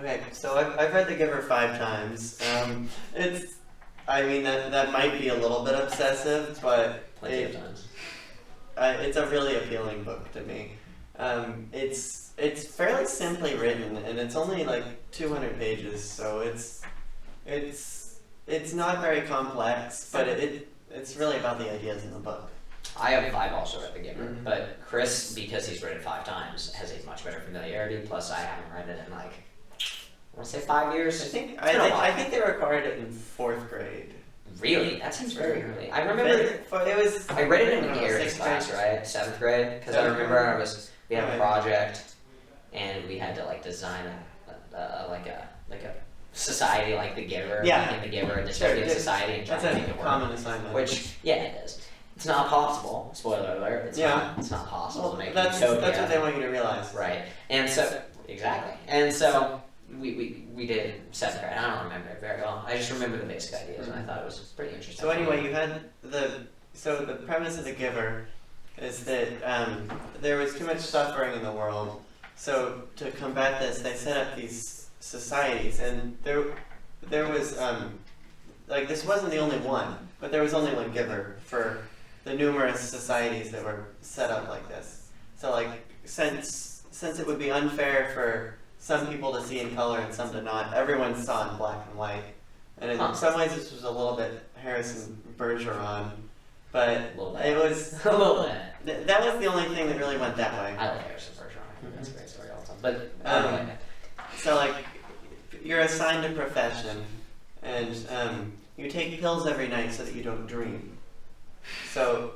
Okay, so I've read The Giver 5 times. I mean, that might be a little bit obsessive, but Plenty of times. It's a really appealing book to me. It's fairly simply written, and it's only like 200 pages, so it's not very complex, but it's really about the ideas in the book. I've also read The Giver, but Chris, because he's read it 5 times, has a much better familiarity. Plus, I haven't read it in like, I want to say 5 years. I think they required it in 4th grade. Really? That seems very early. I remember I read it in a Garrett's class, right? 7th grade, because I remember we had a project, and we had to like design a society like The Giver, and The Giver, a dystopian society, and try to make it work. Common assignment. Which, yeah, it is. It's not possible. Spoiler alert. It's not possible to make that's what they want you to realize. Right. And so exactly. And so we did 7th grade. I don't remember it very well. I just remember the basic ideas, and I thought it was pretty interesting. So anyway, you had the premise of The Giver is that there was too much suffering in the world. So to combat this, they set up these societies, and there was like this wasn't the only one, but there was only one giver for the numerous societies that were set up like this. So like since it would be unfair for some people to see in color and some to not, everyone saw in black and white. And in some ways this was a little bit Harrison Bergeron, but it was a little bit. That was the only thing that really went that way. I like Harrison Bergeron. I think that's a great story all the time. But so like you're assigned a profession, and you take pills every night so that you don't dream. So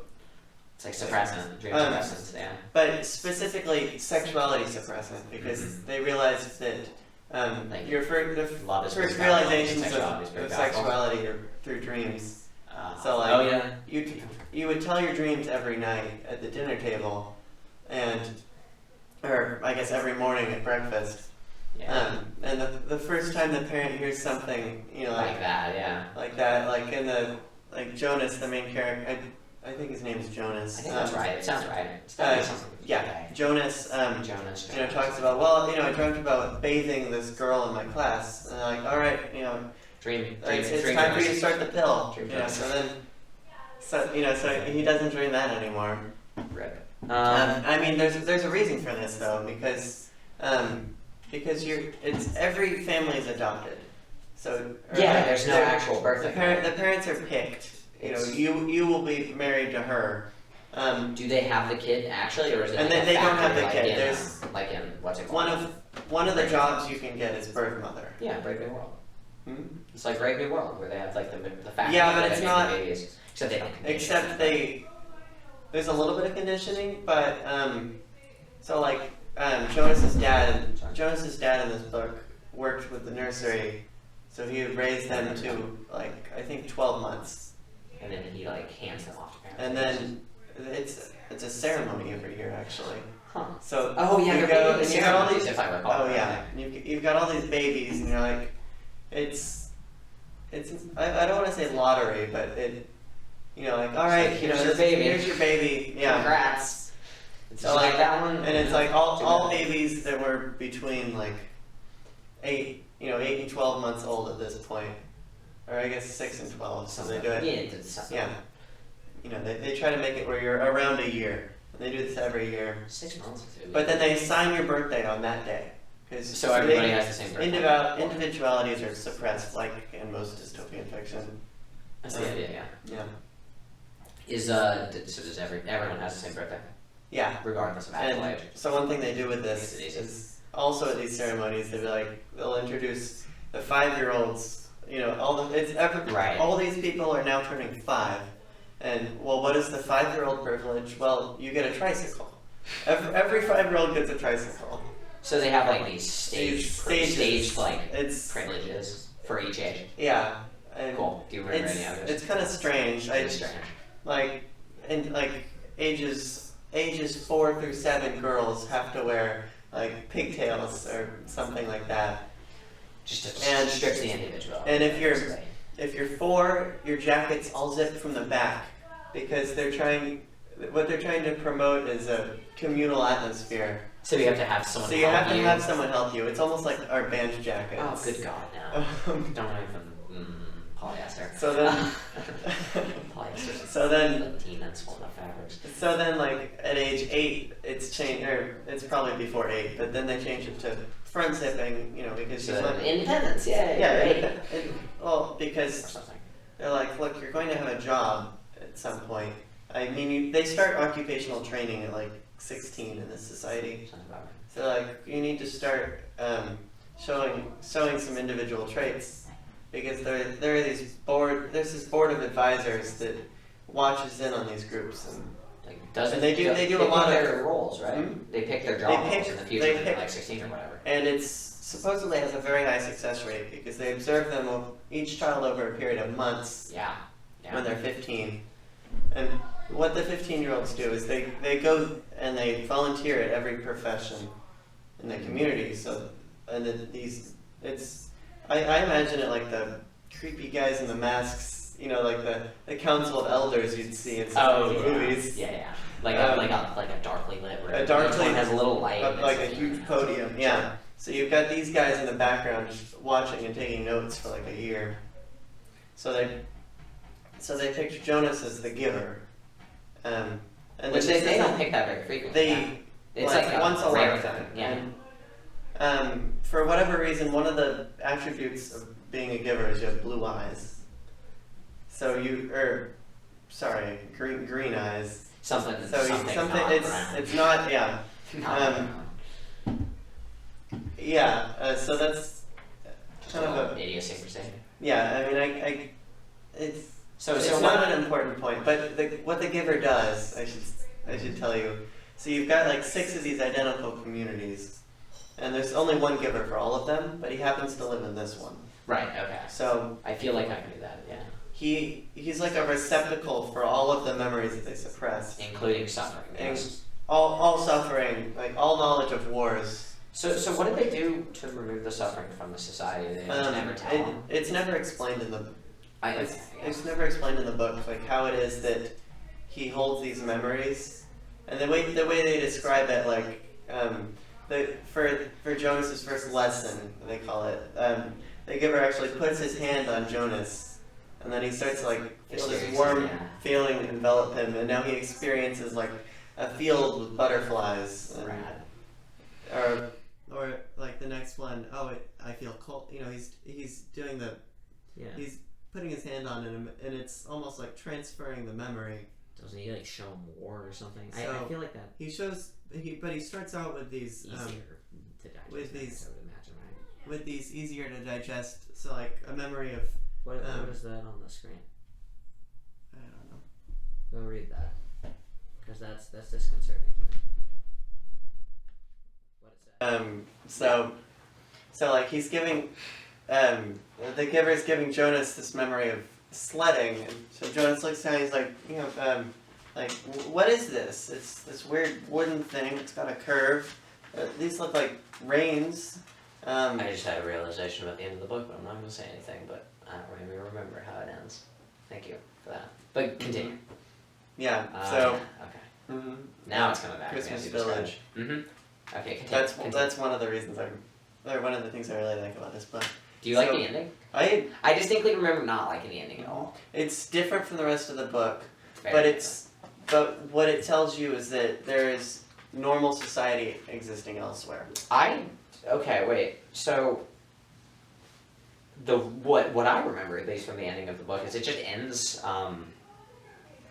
it's like suppressant, dream suppressants, yeah. But specifically sexuality suppressant, because they realized that your first realizations of sexuality are through dreams. So like you would tell your dreams every night at the dinner table, or I guess every morning at breakfast. Yeah. And the first time the parent hears something, like that, yeah. Like in Jonas, the main character, I think his name is Jonas. I think that's right. It sounds right. Jonas. Jonas. Talks about, I dreamt about bathing this girl in my class, and they're like, all right, it's time for you to start the pill. So he doesn't dream that anymore. Rip. I mean, there's a reason for this though, because it's every family is adopted. So there's no actual birth. The parents are picked. You will be married to her. Do they have the kid actually, or is it? And they don't have the kid. There's what's it called? One of the jobs you can get is birth mother. Yeah, Brave New World. It's like Brave New World where they have like the factory. Yeah, but it's not. Babies, except they don't. There's a little bit of conditioning, but so like Jonas's dad in this book worked with the nursery, so he would raise them to like I think 12 months. And then he like hands them off to parents. And then it's a ceremony every year actually. Huh. So you got all these. If I recall. Oh yeah, you've got all these babies, and you're like, it's I don't want to say lottery, but all right, here's your baby. Here's your baby. Yeah. Congrats. So like that one. And it's like all babies that were between like 8 and 12 months old at this point. Or I guess 6 and 12, so they do it. Yeah. They try to make it where you're around a year. And they do this every year. 6 months. But then they assign your birthday on that day. So everybody has the same birthday. Individualities are suppressed, like in most dystopian fiction. That's the idea, yeah. Yeah. So does everyone has the same birthday? Yeah. Regardless of actual age. So one thing they do with this is also at these ceremonies, they'll introduce the 5-year-olds. All these people are now turning 5, and what is the 5-year-old privilege? Well, you get a tricycle. Every 5-year-old gets a tricycle. So they have like these staged privileges for each age. Yeah. And cool. Do you remember any others? It's kind of strange. It's strange. Ages 4 through 7 girls have to wear like pigtails or something like that. Just to strip the individual. And if you're 4, your jacket's all zipped from the back, because what they're trying to promote is a communal atmosphere. So you have to have someone So you help have to you. have someone help you. It's almost like our band jackets. Oh, good God, no. Don't even, polyester. So then, Polyester. So then- 15 and small enough fabrics. so then, like at age 8, it's changed, or it's probably before 8, but then they changed it to front zipping, because she's So, like, independence, yay, yeah, great. well, Or because something. they're like, look, you're going to have a job at some point. I mean, they start occupational training at like 16 in this society. Sounds about right. So like, you need to start showing some individual traits, because there are there's this board of advisors that watches in on these groups, and Like, doesn't, And they do a lot pick of- their roles, right? Hmm? They pick their They job pick- roles in the future, they when they're pick- like 16 or whatever. and it's supposedly has a very high success rate because they observe them each child over a period of months Yeah. Yeah. when they're 15. And what the 15-year-olds do is they go and they volunteer at every profession in the community. So, and I imagine it like the creepy guys in the masks, like the council of elders you'd see in some of those movies. Yeah, yeah. Like Um, a darkly lit room. a darkly- Each one has a little light. and Like it's a huge podium, yeah. So you've got these guys in the background just watching and taking notes for like a year. So they picked Jonas as the giver, and Which this they is don't pick that very frequently. yeah. They It's like once a rare lifetime. thing, yeah. And for whatever reason, one of the attributes of being a giver is you have blue eyes. So green eyes. Something. So something. something. Not It's brown. not. Yeah. Not um, brown. Yeah. So that's kind of a. idiosyncrasy. Yeah. I mean, it's. So It's not an important point, but what the giver does, I should tell you. So you've got like 6 of these identical communities, and there's only one giver for all of them, but he happens to live in this one. Right. Okay. So I feel like I can do that. Yeah. he's like a receptacle for all of the memories that they suppress, Including suffering. and Yes. all suffering, like all knowledge of wars. So what did they do to remove the suffering from the society? They just never tell them. It's never explained in the I It's never explained in the book, like how it is that he holds these memories, and the way they describe it, like for Jonas's first lesson, they call it, the giver actually puts his hand on Jonas, and then he starts to like feel this Experiences, warm yeah. feeling envelop him, and now he experiences like a field with butterflies, and, Rad. or like the next one, I feel cold. He's doing the. Yeah. He's putting his hand on him, and it's almost like transferring the memory. Doesn't he like show him war or something? I So, feel like that But he starts out with these, easier to digest. with these- I would imagine, right? with these easier to digest. So like a memory of, What is that on the screen? I don't know. Go read that, because that's disconcerting to me. What is that? So like he's giving, the giver is giving Jonas this memory of sledding, and so Jonas looks down, he's like, like, what is this? It's this weird wooden thing, it's got a curve, these look like reins. I just had a realization about the end of the book, but I'm not going to say anything. But I don't really remember how it ends. Thank you for that. But continue. Yeah, Yeah, okay. mhm. Now it's coming back. Christmas Village. Mm-hmm. Okay, continue. That's one of the reasons or one of the things I really like about this book. Do you like so- the ending? I distinctly remember not liking the ending at all. It's different from the rest of the book, Very but what it tells you is that there is normal society existing elsewhere. Okay, wait. So what I remember, at least from the ending of the book, is it just ends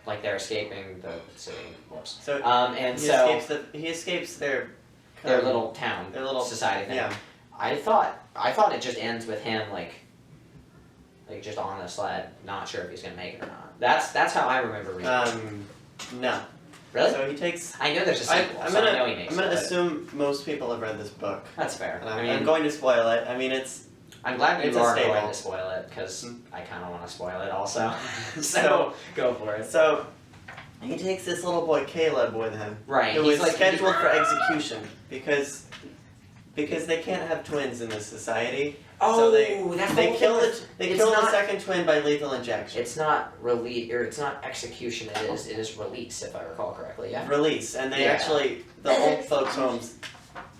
like they're escaping the city. Whoops. So And he escapes their little town, their little society thing. Yeah. I thought it just ends with him like just on the sled, not sure if he's gonna make it or not. That's how I remember reading it. No. Really? So he takes. I know there's a sequel, I'm so I know gonna he makes I'm gonna it. but assume most people have read this book, That's fair. and I I'm mean, going to spoil it. I mean, it's I'm glad it's you a are staple. going to spoil it, because Mm. I kind of want to spoil it also. so So- go for it. so. He takes this little boy Caleb with him, Right. who he's is like scheduled for execution because they can't have twins in this society. Oh, so they that's they the kill whole the thing. they It's kill the not- second twin by lethal injection. It's not it's not execution. It is release, if I recall correctly. Yeah. Release, and they Yeah. actually the old folks' homes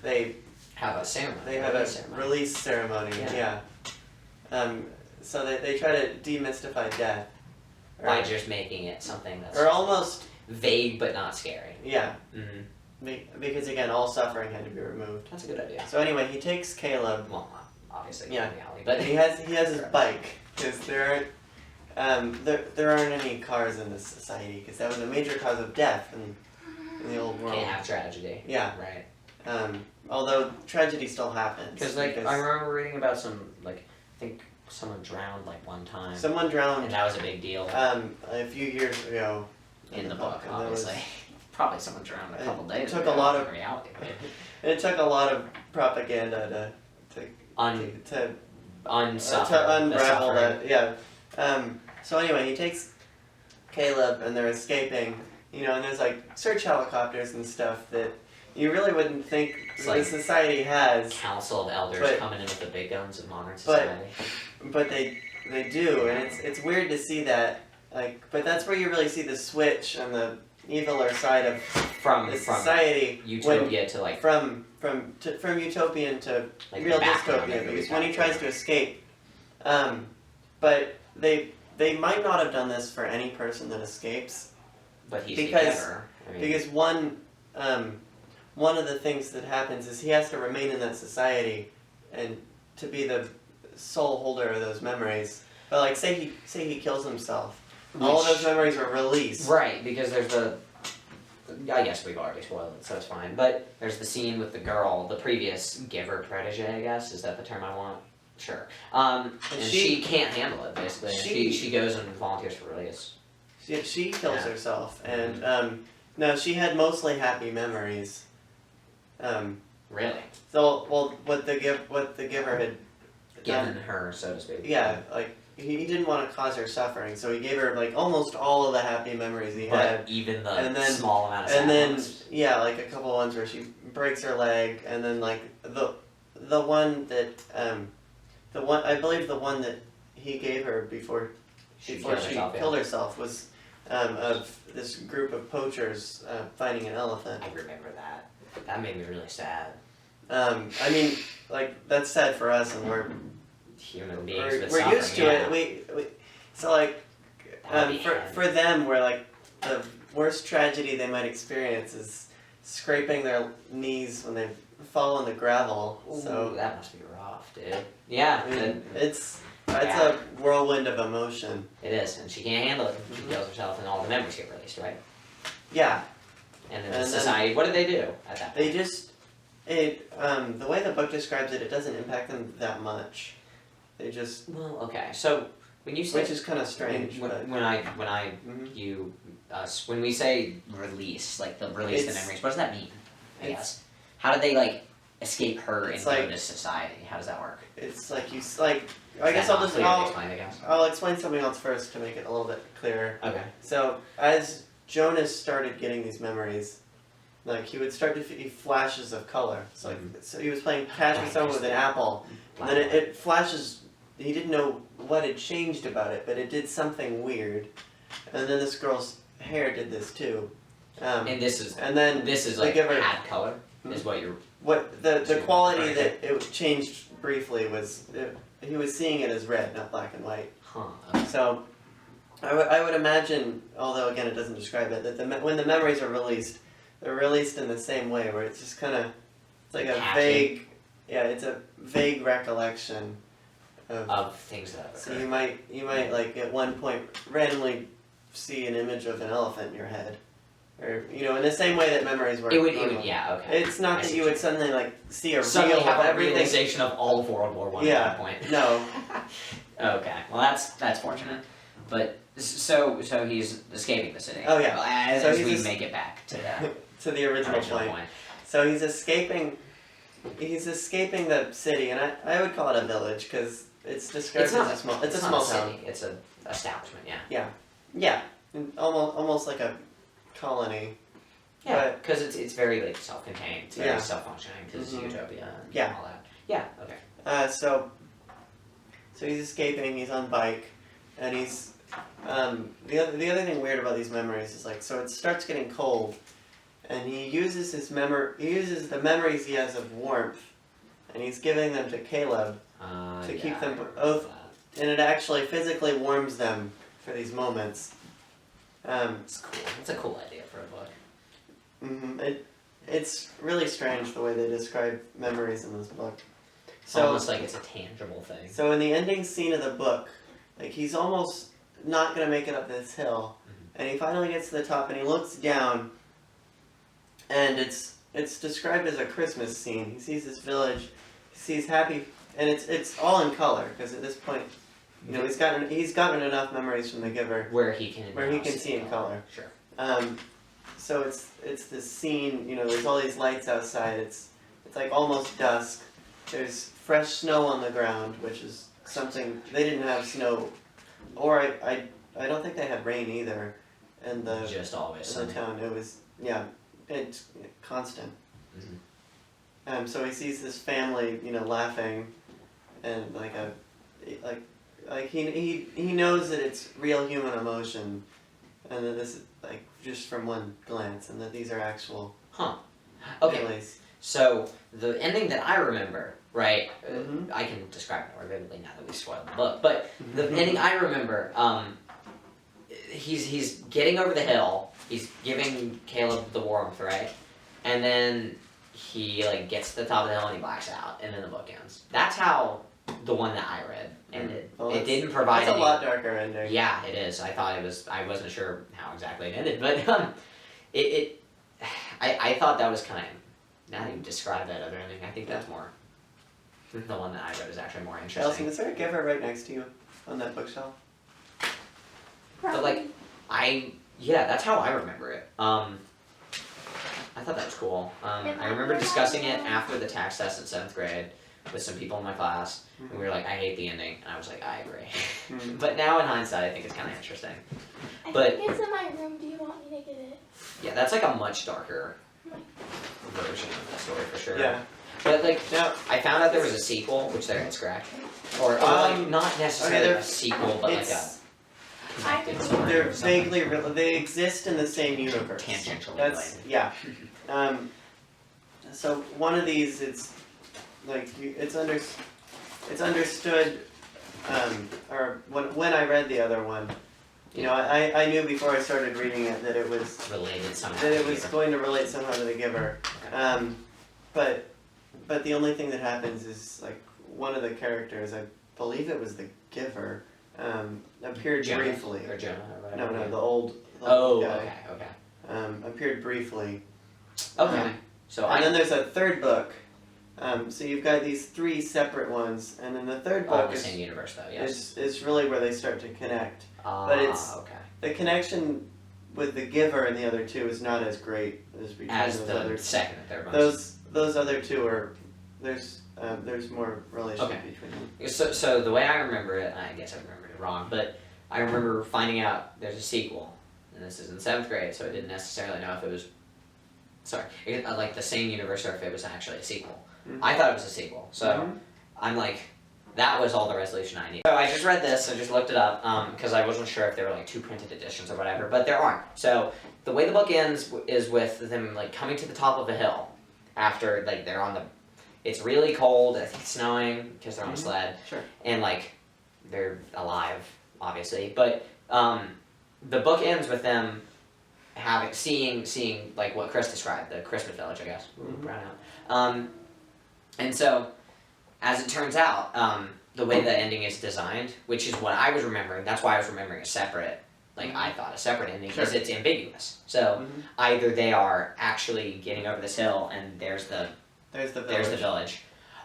they Have a ceremony. they have release a ceremony. release ceremony. Yeah. So they try to demystify death. By just making it something that's or almost vague but not scary. yeah. Mm-hmm. Because again, all suffering had to be removed. That's a good idea. So anyway, he takes Caleb. Well, not obviously Yeah. not in reality, but He has his bike because there aren't any cars in this society because that was a major cause of death in the old world. can't have tragedy. Yeah. Right. Although tragedy still happens. Because I remember reading about some I think someone drowned one time, someone drowned and that was a big deal a few years ago in the book. and that was- Obviously, probably someone drowned a couple days. took ago a lot in of- reality. it took a lot of propaganda to Unsuffer. unravel that. Yeah. So anyway, he takes Caleb and they're escaping. And there's search helicopters and stuff that you really wouldn't think It's the like society has, Council of Elders But- coming in with the big guns of modern but- society. but they do, and it's weird to see that. But that's where you really see the switch on the eviler side of From the society. utopia to From utopian to like real the background dystopia, of because the when he tries to escape, but they might not have done this for any person that escapes, but he's because- the giver. I mean, because one of the things that happens is he has to remain in that society and to be the sole holder of those memories. But say he kills himself, all of which- those memories are released. Right, because there's I guess we've already spoiled it, so it's fine. But there's the scene with the girl, the previous giver protege, I guess. Is that the term I want? Sure. And she can't handle it, basically. And she goes and volunteers for release. She kills Yeah. herself, and no, she had mostly happy memories. Really? So what the giver had Given done, her, so to speak. yeah, he didn't want to cause her suffering, so he gave her almost all of the happy memories he But had. even the and then- small amount of And then sadness. a couple ones where she breaks her leg, and then the one that I believe the one that he gave her before She before killed she herself, yeah. killed herself was of this group of poachers finding an elephant. I remember that. That made me really sad. I mean, that's sad for us, and we're Human beings with we're suffering, used to yeah. it. We so That would be for them, we're the worst tragedy they might experience is scraping their knees when they fall in the gravel. Ooh, So that must be rough, dude. Yeah, I mean, it's Yeah. a whirlwind of emotion. it is, and she can't handle it. She Mhm. kills herself, and all the memories get released, right? Yeah, And then And the then- society. What did they do at that point? they just the way the book describes it, it doesn't impact them that much. They just, Well, okay. So when you say which is kind of strange, when, but when I mhm. you when we say release, the release the It's- memories, what does that mean? I it's- guess. How did they escape her and It's go like- to society? How does that work? It's I guess Is I'll that not just clearly explained, I guess. I'll explain something else first to make it a little bit clearer. Okay. So as Jonas started getting these memories, he would start to see flashes of color. So so he was playing catch with someone with an apple, and then it flashes. He didn't know what had changed about it, but it did something weird. And then this girl's hair did this too. And this is the giver- had color, is what you're. What the So, quality right. that it changed briefly was he was seeing it as red, not black and white. Huh. Okay. So I would imagine, although again it doesn't describe it, that when the memories are released, they're released in the same way, where it's just kind of it's like a Catchy. vague, it's a vague recollection of. Of things that have So occurred. you might at one point randomly see an image of an elephant in your head, or in the same way that memories work. It would, normally. yeah, okay. It's not I that see you what would suddenly see a Suddenly reel have of a everything. realization of all of World War One Yeah. at that point. No, Okay, well that's fortunate, but so he's escaping the city. Oh, yeah. As, So as he's we just- make it back to the to the original point. So he's escaping. He's escaping the city, and I would call it a village because it's described It's not as a small. It's a not small city, town. It's a establishment. Yeah. Yeah, almost like a colony. Yeah, because it's very self-contained, it's very Yeah. self-functioning because Mhm. it's utopia and Yeah. all that. Yeah. Okay. So he's escaping. He's on bike, and he's the other thing weird about these memories is so it starts getting cold, and he uses he uses the memories he has of warmth, and he's giving them to Caleb to keep them both, and it actually physically warms them for these moments. It's cool. It's a cool idea for a book. It's really strange the way they describe memories in this book. So, almost like it's a tangible thing. So in the ending scene of the book, like he's almost not gonna make it up this hill, and he finally gets to the top, and he looks down, and it's described as a Christmas scene. He sees this village, he sees happy, and it's all in color because at this point, you know, he's gotten enough memories from the Giver where he can see in color. Sure. So it's this scene. You know, there's all these lights outside. It's like almost dusk. There's fresh snow on the ground, which is something they didn't have snow, or I don't think they had rain either, in the just always in the town. It was it's constant. So he sees this family, you know, laughing, and he knows that it's real human emotion, and that this is like just from one glance, and that these are actual Okay. feelings. So the ending that I remember, right? I can describe it more vividly now that we spoiled the book. But the ending I remember, he's getting over the hill. He's giving Caleb the warmth, right? And then he like gets to the top of the hill and he blacks out, and then the book ends. That's how the one that I read ended. Well, it didn't provide. It's a lot darker ending. Yeah, it is. I thought it was. I wasn't sure how exactly it ended, but I thought that was kind of. Now that you describe that other ending, I think that's more. The one that I read is actually more interesting. Allison, is there a Giver right next to you on that bookshelf? But like, that's how I remember it. I thought that was cool. I remember discussing it after the tax test in 7th grade with some people in my class, and we were like, I hate the ending, and I was like, I agree. But now in hindsight, I think it's kind of interesting. I But think it's in my room. Do you want me to get it? yeah, that's like a much darker version of the story for sure. Yeah. But like, Now, I found out there was a sequel, which they're in scratch, or like not necessarily a sequel, but like a connected story. they're or something. vaguely they exist in the same universe. Tangentially That's related. yeah. So one of these, it's like it's understood. Or when I read the other one, you know, I knew before I started reading it that it was Related somehow. that it to was the going to relate somehow to the Giver. But the only thing that happens is like one of the characters, I believe it was the Giver, appeared Jonah, briefly. or Jonah or whatever. No, the old Oh, guy. okay. Appeared briefly. Okay. So And then there's a third book. So you've got these 3 separate ones, and then the third all book in the is same universe though, yes. is really where they start to connect. But it's- okay. The connection with the Giver and the other 2 is not as great as between As those the other. second and third ones. Those other 2 are there's more relationship Okay. between them. So the way I remember it, I guess I remembered it wrong, but I remember finding out there's a sequel, and this is in 7th grade, so I didn't necessarily know if it was, like the same universe or if it was actually a sequel. I thought it was a sequel, so I'm like, that was all the resolution I needed. So I just read this, I just looked it up, because I wasn't sure if there were like 2 printed editions or whatever, but there aren't. So the way the book ends is with them like coming to the top of a hill after like they're on the. It's really cold. I think it's snowing because they're on a sled. Sure. And like, they're alive, obviously. But the book ends with them seeing like what Chris described, the Christmas village, I guess. Ooh, brown out. And so, as it turns out, the way the ending is designed, which is what I was remembering. That's why I was remembering a separate. Like I thought a separate ending because it's ambiguous. So either they are actually getting over this hill and there's the village,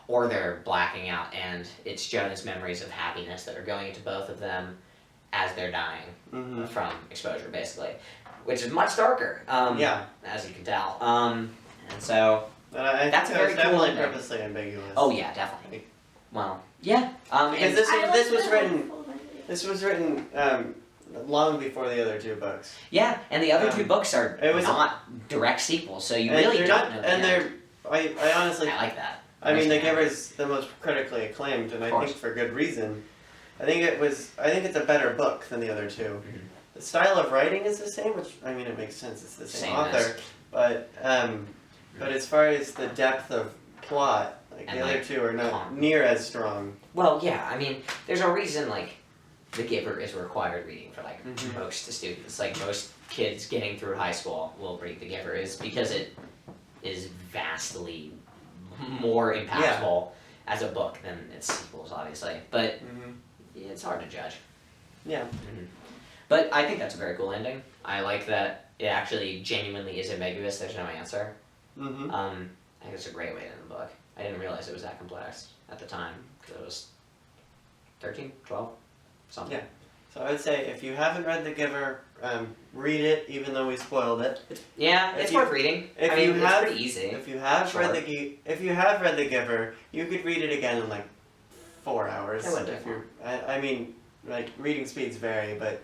or they're blacking out and it's Jonah's memories of happiness that are going into both of them as they're dying from exposure, basically, which is much darker. As you can tell. And so That's very cool definitely ending. purposely ambiguous. Oh yeah, definitely. Well, yeah. Because And this was written long before the other 2 books. yeah, and the other 2 books are it was- not direct sequels, so you And really they're don't not, know. and the end. I honestly, I like that. I mean, The Understand. Giver is the most critically acclaimed, and I course. think for good reason. I think it's a better book than the other 2. Mhm. The style of writing is the same, which I mean it makes sense. It's the same Same author, as- but as far as the depth of plot, like And, the other like, two are not con- near as strong. Well, yeah, I mean, there's a reason like The Giver is required reading for like Mhm. most students. Like most kids getting through high school will read The Giver is because it is vastly more impactful as a book than its sequels, obviously. But Mm-hmm. it's hard to judge. Yeah. But I think that's a very cool ending. I like that it actually genuinely is ambiguous. There's no answer. Mm-hmm. I think it's a great way to end the book. I didn't realize it was that complex at the time because it was 13, 12, something. Yeah. So I would say if you haven't read The Giver, read it, even though we spoiled it. Yeah, If it's you- worth reading. if I mean, you have- it's pretty easy. If you have Sure. if you have read The Giver, you could read it again in like 4 hours. It wouldn't if take you're, I mean, like reading speeds vary, but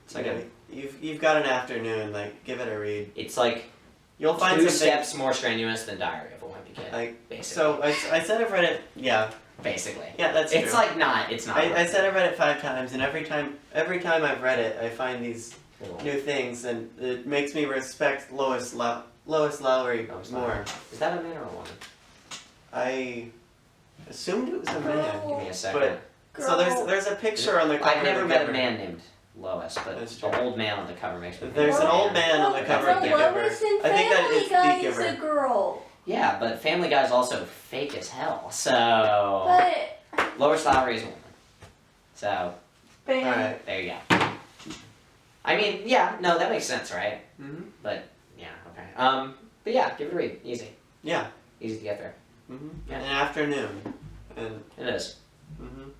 It's like you've got an afternoon. Like, give it a read. It's like You'll find 2 something. steps more strenuous than Diary of a Wimpy Kid. Like, basically. so I said I've read it. Yeah, basically. yeah, that's It's true. like not. It's not. I said I've read it 5 times, and every time I've read it, I find these Little- new things, and it makes me respect Lois Lowry Lois Lowry. more. Is that a man or a woman? I assumed it was a man. Give me a second. But so there's a picture on the cover. I've never of The met a Giver. man named Lois, but That's the true. old man on the cover makes me. There's think an of a old man on the cover of The Giver. Lois in I think that Family is The Guy is Giver. a girl. Yeah, but Family Guy's also fake as hell. So But Lois Lowry is a woman. So bam. All right. there you go. I mean, yeah, no, that makes sense, right? Mhm. But yeah, okay. But yeah, give it a read. Easy, Yeah. easy to get through. Mhm. Yeah. An afternoon, and It is. mhm.